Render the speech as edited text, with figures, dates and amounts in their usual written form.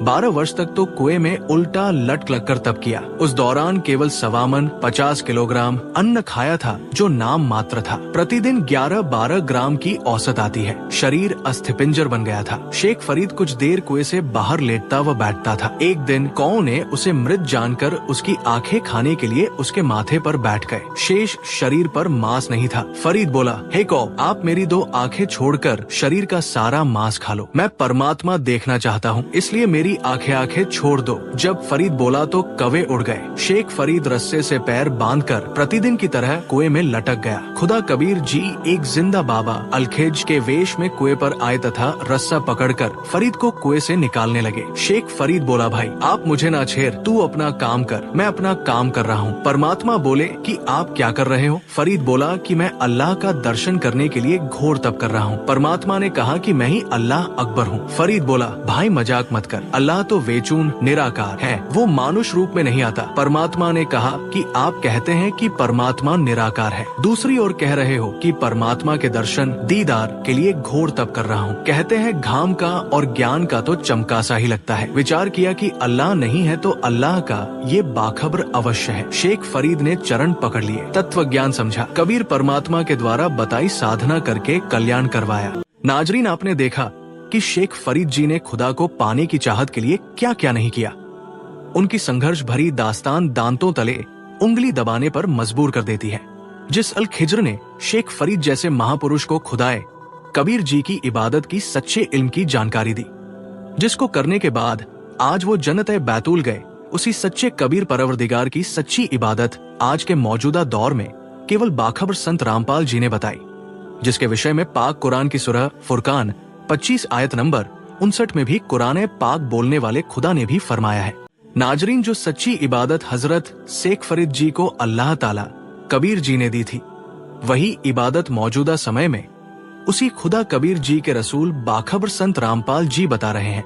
12 वर्ष तक तो कुएं में उल्टा लटक लग कर तप किया। उस दौरान केवल 1.25 मन 50 किलोग्राम अन्न खाया था, जो नाम मात्र था। प्रतिदिन 11-12 ग्राम की औसत आती है। शरीर अस्थिपिंजर बन गया था। शेख फरीद कुछ देर कुएं से बाहर लेटता व बैठता था। एक दिन कौ ने उसे मृत जानकर उसकी आंखें खाने के लिए उसके माथे पर बैठ गए। शेष शरीर पर मांस नहीं था। फरीद बोला, हे कौ, आप मेरी 2 आंखें छोड़कर शरीर का सारा मांस खा लो। मैं परमात्मा देखना चाहता हूँ, इसलिए मेरी आंखें छोड़ दो। जब फरीद बोला तो कौवे उड़ गए। शेख फरीद रस्से से पैर बांधकर प्रतिदिन की तरह कुएं में लटक गया। खुदा कबीर जी एक जिंदा बाबा अलखेज के वेश में कुएं पर आए तथा रस्सा पकड़कर फरीद को कुएं से निकालने लगे। शेख फरीद बोला, भाई आप मुझे ना छेड़, तू अपना काम कर, मैं अपना काम कर रहा हूँ। परमात्मा बोले कि आप क्या कर रहे हो? फरीद बोला कि मैं अल्लाह का दर्शन करने के लिए घोर तप कर रहा हूँ। परमात्मा ने कहा कि मैं ही अल्लाह अकबर हूँ। फरीद बोला, भाई मजाक मत कर, अल्लाह तो वेचून निराकार है, वो मानुष रूप में नहीं आता। परमात्मा ने कहा कि आप कहते हैं कि परमात्मा निराकार है, दूसरी ओर कह रहे हो कि परमात्मा के दर्शन दीदार के लिए घोर तप कर रहा हूँ। कहते हैं घाम का और ज्ञान का तो चमका सा ही लगता है। विचार किया कि अल्लाह नहीं है तो अल्लाह का ये बाखबर अवश्य है। शेख फरीद ने चरण पकड़ लिए, तत्व ज्ञान समझा। कबीर परमात्मा के द्वारा बताई साधना करके कल्याण करवाया। नाजरीन, आपने देखा कि शेख फरीद जी ने खुदा को पाने की चाहत के लिए क्या क्या नहीं किया। उनकी संघर्ष भरी दास्तान दांतों तले उंगली दबाने पर मजबूर कर देती है। जिस अल खिज्र ने शेख फरीद जैसे महापुरुष को खुदाए कबीर जी की इबादत की सच्चे इल्म की जानकारी दी, जिसको करने के बाद आज वो जन्नत-ए बैतूल गए, उसी सच्चे कबीर परवरदिगार की सच्ची इबादत आज के मौजूदा दौर में केवल बाखबर संत रामपाल जी ने बताई, जिसके विषय में पाक कुरान की सूरह फुरकान 25 आयत नंबर 59 में भी कुरान पाक बोलने वाले खुदा ने भी फरमाया है। नाजरीन, जो सच्ची इबादत हजरत शेख फरीद जी को अल्लाह ताला कबीर जी ने दी थी, वही इबादत मौजूदा समय में उसी खुदा कबीर जी के रसूल बाखबर संत रामपाल जी बता रहे हैं।